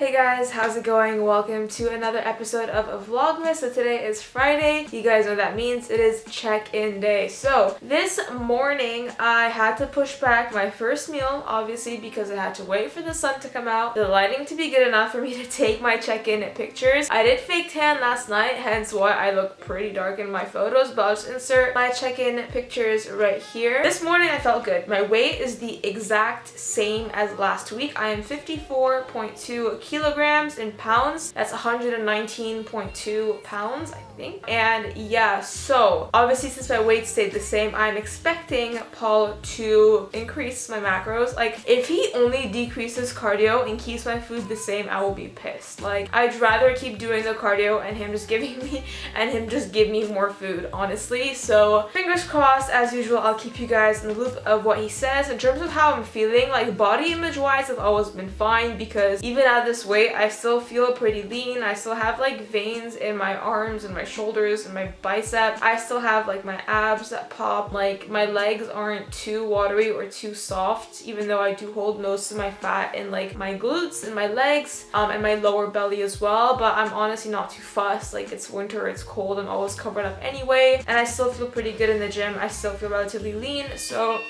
Hey guys, how's it going? Welcome to another episode of Vlogmas. So today is Friday. You guys know what that means. It is check-in day. So this morning I had to push back my first meal, obviously because I had to wait for the sun to come out, the lighting to be good enough for me to take my check-in pictures. I did fake tan last night, hence why I look pretty dark in my photos, but I'll just insert my check-in pictures right here. This morning I felt good. My weight is the exact same as last week. I am 54.2 kilograms in pounds. That's 119.2 pounds, I think. And yeah, so obviously since my weight stayed the same, I'm expecting Paul to increase my macros. Like, if he only decreases cardio and keeps my food the same, I will be pissed. Like, I'd rather keep doing the cardio and him just give me more food, honestly. So fingers crossed. As usual, I'll keep you guys in the loop of what he says. In terms of how I'm feeling, like body image wise, I've always been fine because even at this weight, I still feel pretty lean. I still have like veins in my arms and my shoulders and my bicep. I still have like my abs that pop. Like, my legs aren't too watery or too soft, even though I do hold most of my fat in like my glutes and my legs and my lower belly as well. But I'm honestly not too fussed. Like, it's winter, it's cold, I'm always covered up anyway, and I still feel pretty good in the gym. I still feel relatively lean. So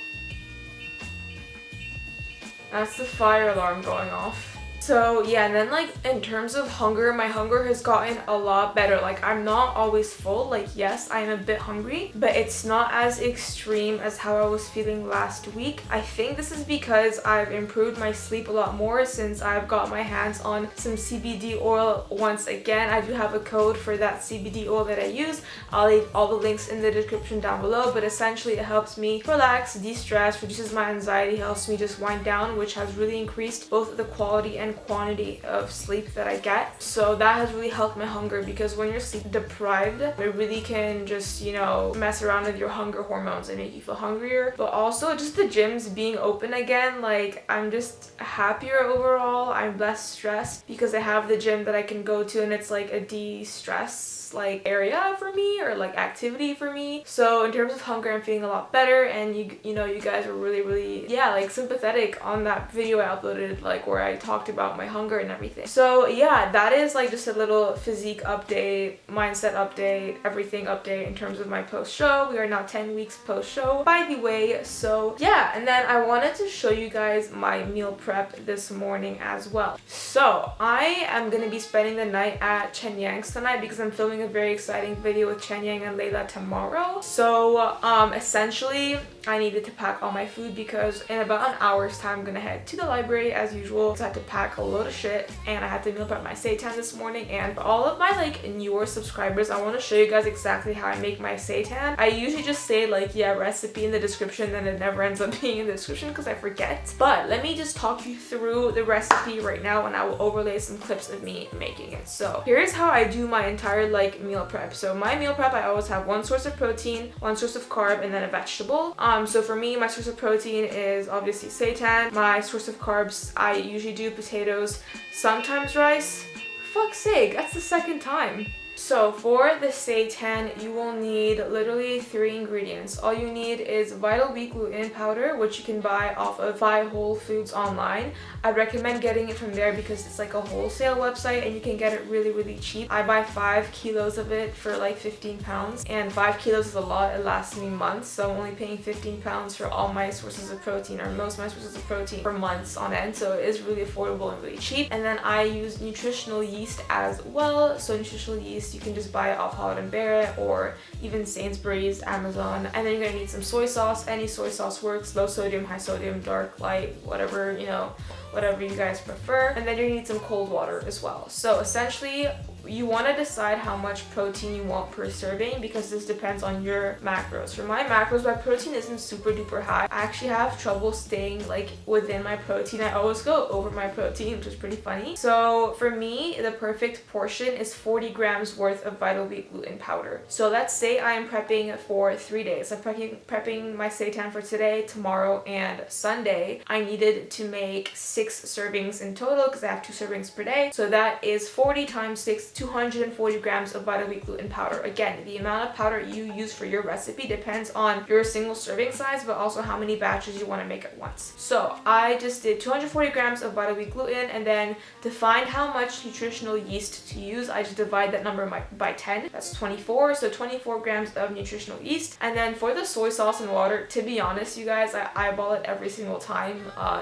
that's the fire alarm going off. So yeah, and then like in terms of hunger, my hunger has gotten a lot better. Like, I'm not always full. Like, yes, I am a bit hungry, but it's not as extreme as how I was feeling last week. I think this is because I've improved my sleep a lot more since I've got my hands on some CBD oil once again. I do have a code for that CBD oil that I use. I'll leave all the links in the description down below, but essentially it helps me relax, de-stress, reduces my anxiety, helps me just wind down, which has really increased both the quality and quantity of sleep that I get. So that has really helped my hunger, because when you're sleep deprived, it really can just, you know, mess around with your hunger hormones and make you feel hungrier. But also just the gyms being open again, like, I'm just happier overall. I'm less stressed because I have the gym that I can go to, and it's like a de-stress like area for me, or like activity for me. So in terms of hunger, I'm feeling a lot better. And you know, you guys were really like sympathetic on that video I uploaded, like where I talked about my hunger and everything. So yeah, that is like just a little physique update, mindset update, everything update in terms of my post show. We are now 10 weeks post show, by the way. So yeah, and then I wanted to show you guys my meal prep this morning as well. So I am gonna be spending the night at Chen Yang's tonight because I'm filming a very exciting video with Chen Yang and Layla tomorrow. So essentially I needed to pack all my food because in about an hour's time I'm gonna head to the library as usual. So I had to pack a load of shit, and I had to meal prep my seitan this morning. And for all of my like newer subscribers, I want to show you guys exactly how I make my seitan. I usually just say like, yeah, recipe in the description, then it never ends up being in the description because I forget. But let me just talk you through the recipe right now, and I will overlay some clips of me making it. So here's how I do my entire like meal prep. So my meal prep, I always have one source of protein, one source of carb, and then a vegetable. So for me, my source of protein is obviously seitan. My source of carbs, I usually do potatoes, sometimes rice. For fuck's sake, that's the second time. So for the seitan, you will need literally 3 ingredients. All you need is Vital Wheat gluten powder, which you can buy off of Buy Whole Foods online. I'd recommend getting it from there because it's like a wholesale website and you can get it really cheap. I buy 5 kilos of it for like 15 pounds, and 5 kilos is a lot. It lasts me months, so I'm only paying 15 pounds for all my sources of protein, or most of my sources of protein, for months on end. So it is really affordable and really cheap. And then I use nutritional yeast as well. So nutritional yeast, you can just buy it off Holland & Barrett or even Sainsbury's, Amazon. And then you're gonna need some soy sauce. Any soy sauce works. Low sodium, high sodium, dark, light, whatever, you know, whatever you guys prefer. And then you need some cold water as well. So essentially, you want to decide how much protein you want per serving, because this depends on your macros. For my macros, my protein isn't super duper high. I actually have trouble staying like within my protein. I always go over my protein, which is pretty funny. So for me, the perfect portion is 40 grams worth of Vital Wheat gluten powder. So let's say I am prepping for 3 days. I'm prepping my seitan for today, tomorrow, and Sunday. I needed to make 60 6 servings in total because I have 2 servings per day. So that is 40 times 6, 240 grams of vital wheat gluten powder. Again, the amount of powder you use for your recipe depends on your single serving size, but also how many batches you want to make at once. So I just did 240 grams of vital wheat gluten, and then to find how much nutritional yeast to use, I just divide that number by 10. That's 24, so 24 grams of nutritional yeast. And then for the soy sauce and water, to be honest, you guys, I eyeball it every single time.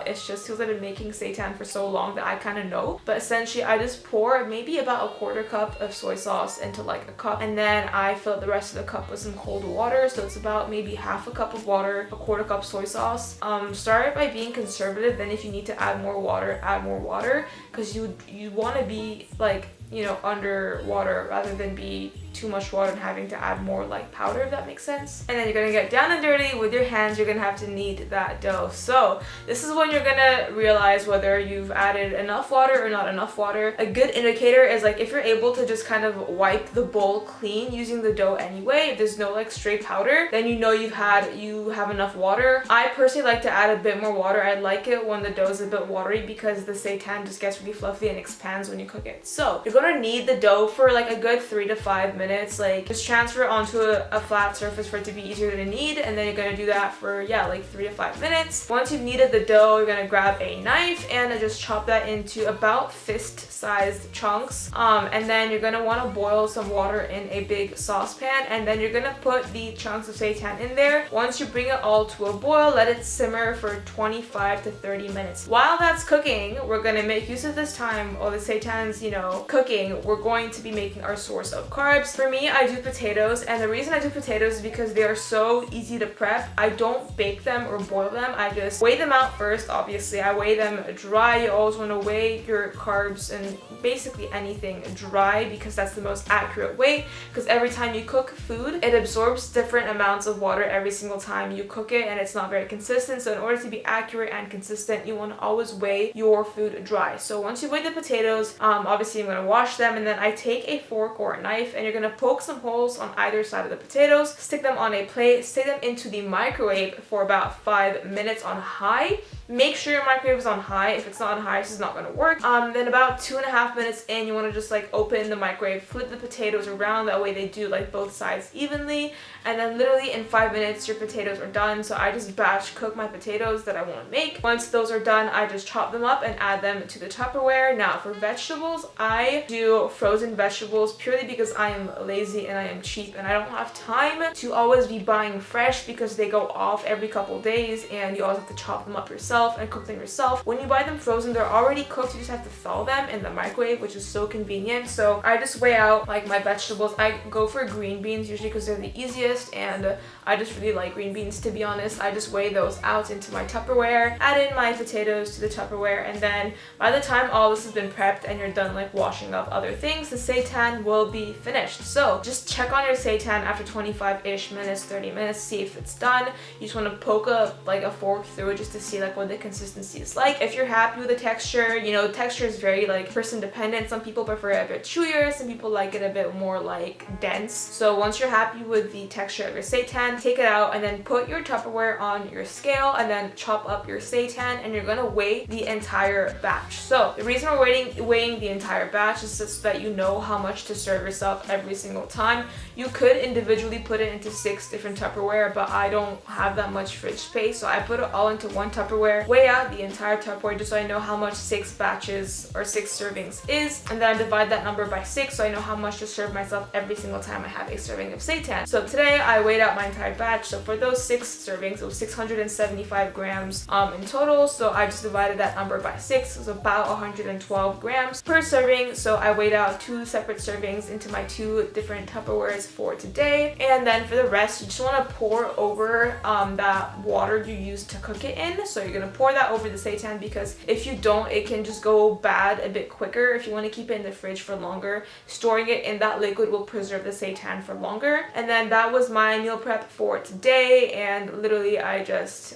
It's just because I've been making seitan for so long that I kind of know. But essentially, I just pour maybe about a quarter cup of soy sauce into like a cup, and then I fill the rest of the cup with some cold water. So it's about maybe half a cup of water, a quarter cup soy sauce. Start by being conservative. Then if you need to add more water, add more water, because you want to be like, you know, underwater rather than be too much water and having to add more like powder, if that makes sense. And then you're gonna get down and dirty with your hands. You're gonna have to knead that dough. So this is when you're gonna realize whether you've added enough water or not enough water. A good indicator is like if you're able to just kind of wipe the bowl clean using the dough anyway, if there's no like stray powder, then you know you have enough water. I personally like to add a bit more water. I like it when the dough is a bit watery because the seitan just gets really fluffy and expands when you cook it. So you're gonna knead the dough for like a good 3 to 5 minutes. Like just transfer it onto a flat surface for it to be easier to knead, and then you're gonna do that for like 3 to 5 minutes. Once you've kneaded the dough, you're gonna grab a knife and just chop that into about fist-sized chunks. And then you're gonna want to boil some water in a big saucepan, and then you're gonna put the chunks of seitan in there. Once you bring it all to a boil, let it simmer for 25 to 30 minutes. While that's cooking, we're gonna make use of this time while the seitan's, you know, cooking. We're going to be making our source of carbs. For me, I do potatoes, and the reason I do potatoes is because they are so easy to prep. I don't bake them or boil them. I just weigh them out first. Obviously, I weigh them dry. You always want to weigh your carbs and basically anything dry because that's the most accurate way, because every time you cook food, it absorbs different amounts of water every single time you cook it, and it's not very consistent. So in order to be accurate and consistent, you want to always weigh your food dry. So once you weigh the potatoes, obviously I'm going to wash them, and then I take a fork or a knife, and you're going to poke some holes on either side of the potatoes, stick them on a plate, stick them into the microwave for about 5 minutes on high. Make sure your microwave is on high. If it's not on high, this is not going to work. Then about 2.5 minutes in, you want to just like open the microwave, flip the potatoes around, that way they do like both sides evenly, and then literally in 5 minutes your potatoes are done. So I just batch cook my potatoes that I want to make. Once those are done, I just chop them up and add them to the Tupperware. Now for vegetables, I do frozen vegetables purely because I am lazy and I am cheap, and I don't have time to always be buying fresh because they go off every couple days, and you always have to chop them up yourself and cook them yourself. When you buy them frozen, they're already cooked. You just have to thaw them in the microwave, which is so convenient. So I just weigh out like my vegetables. I go for green beans usually because they're the easiest, and I just really like green beans, to be honest. I just weigh those out into my Tupperware, add in my potatoes to the Tupperware, and then by the time all this has been prepped and you're done like washing up other things, the seitan will be finished. So just check on your seitan after 25-ish minutes, 30 minutes, see if it's done. You just want to poke a fork through it just to see like what the consistency is like. If you're happy with the texture, you know, texture is very like person dependent. Some people prefer it a bit chewier, some people like it a bit more like dense. So once you're happy with the texture of your seitan, take it out and then put your Tupperware on your scale and then chop up your seitan, and you're gonna weigh the entire batch. So the reason we're weighing the entire batch is so that you know how much to serve yourself every single time. You could individually put it into 6 different Tupperware, but I don't have that much fridge space, so I put it all into one Tupperware, weigh out the entire Tupperware just so I know how much 6 batches or 6 servings is, and then I divide that number by 6 so I know how much to serve myself every single time I have a serving of seitan. So today I weighed out my entire batch. So for those 6 servings, it was 675 grams in total. So I just divided that number by 6. It was about 112 grams per serving. So I weighed out 2 separate servings into my 2 different Tupperwares for today. And then for the rest, you just want to pour over that water you used to cook it in. So you're going to pour that over the seitan, because if you don't, it can just go bad a bit quicker. If you want to keep it in the fridge for longer, storing it in that liquid will preserve the seitan for longer. And then that was my meal prep for today, and literally I just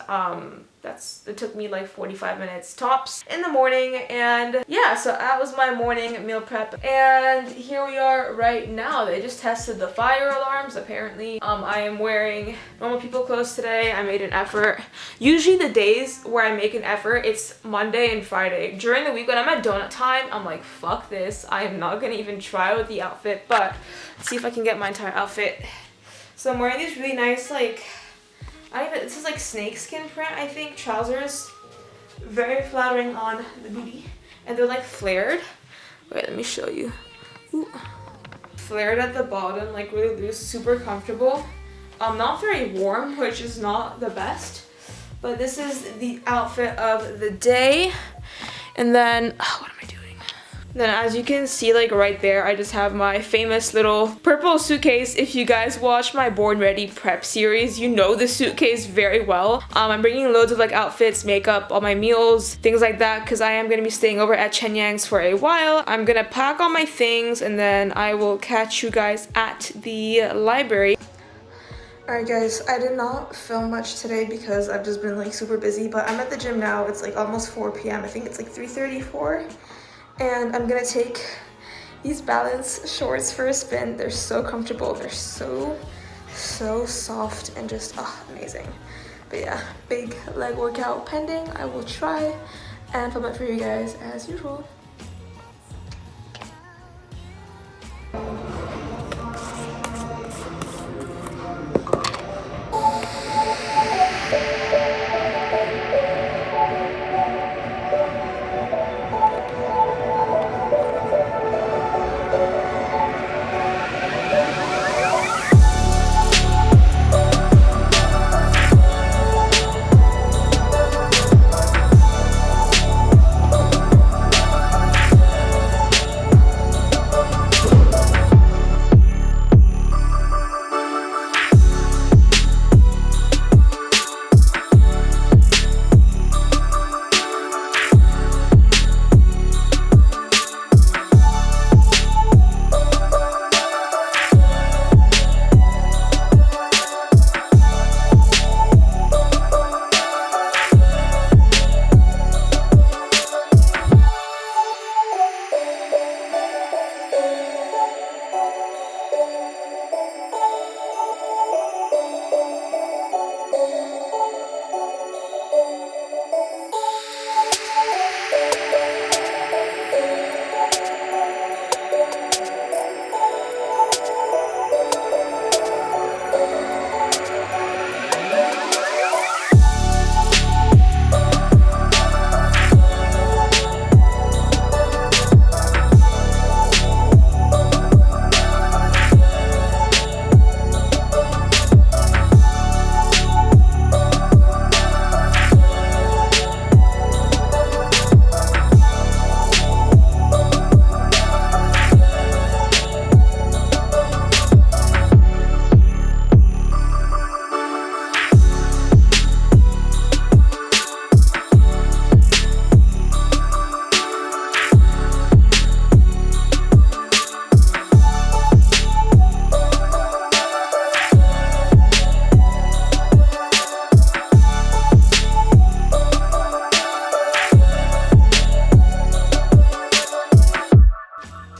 It took me like 45 minutes tops in the morning. And yeah, so that was my morning meal prep. And here we are right now. They just tested the fire alarms. Apparently, I am wearing normal people clothes today. I made an effort. Usually the days where I make an effort, it's Monday and Friday. During the week when I'm at donut time, I'm like, fuck this. I am not gonna even try with the outfit, but let's see if I can get my entire outfit. So I'm wearing these really nice, like, this is like snakeskin print, I think, trousers. Very flattering on the booty. And they're like flared. Wait, let me show you. Ooh. Flared at the bottom, like really loose, super comfortable. Not very warm, which is not the best. But this is the outfit of the day. And then, what am I doing? Then as you can see, like right there, I just have my famous little purple suitcase. If you guys watch my Born Ready prep series, you know the suitcase very well. I'm bringing loads of like outfits, makeup, all my meals, things like that, because I am going to be staying over at Chen Yang's for a while. I'm going to pack all my things and then I will catch you guys at the library. Alright guys, I did not film much today because I've just been like super busy, but I'm at the gym now. It's like almost 4 p.m. I think it's like 3:34. And I'm gonna take these Balance shorts for a spin. They're so comfortable. They're so soft and just amazing. But yeah, big leg workout pending. I will try and film it for you guys as usual.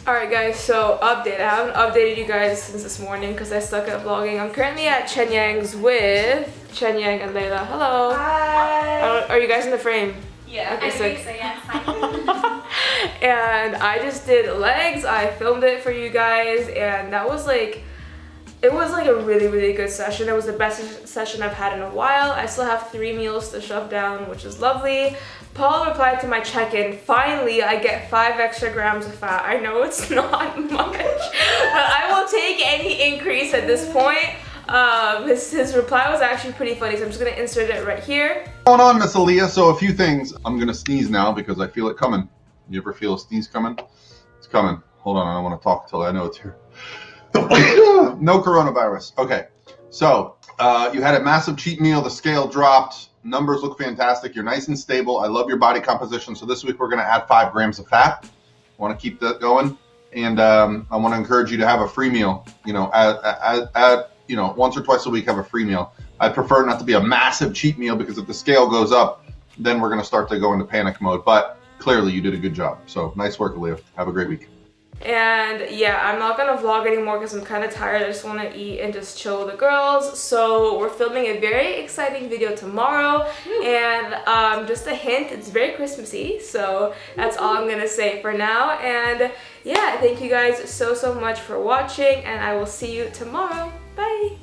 Alright guys, so update. I haven't updated you guys since this morning because I suck at vlogging. I'm currently at Chen Yang's with Chen Yang and Layla. Hello. Hi. Are you guys in the frame? Yeah. Okay, I think so, yes. And I just did legs. I filmed it for you guys and that was like, it was like a really good session. It was the best session I've had in a while. I still have 3 meals to shove down, which is lovely. Paul replied to my check-in. Finally, I get 5 extra grams of fat. I know it's not much, but I will take any increase at this point. His reply was actually pretty funny, so I'm just gonna insert it right here. What's going on, Miss Aliaa? So a few things. I'm gonna sneeze now because I feel it coming. You ever feel a sneeze coming? It's coming. Hold on, I don't want to talk till I know it's here. No coronavirus. Okay, so you had a massive cheat meal. The scale dropped. Numbers look fantastic. You're nice and stable. I love your body composition. So this week we're going to add 5 grams of fat. I want to keep that going, and I want to encourage you to have a free meal. You know, once or twice a week have a free meal. I prefer not to be a massive cheat meal because if the scale goes up, then we're going to start to go into panic mode. But clearly you did a good job. So nice work, Aliaa. Have a great week. And yeah, I'm not gonna vlog anymore because I'm kind of tired. I just want to eat and just chill with the girls. So we're filming a very exciting video tomorrow. And just a hint, it's very Christmassy. So that's all I'm gonna say for now. And yeah, thank you guys so much for watching, and I will see you tomorrow. Bye.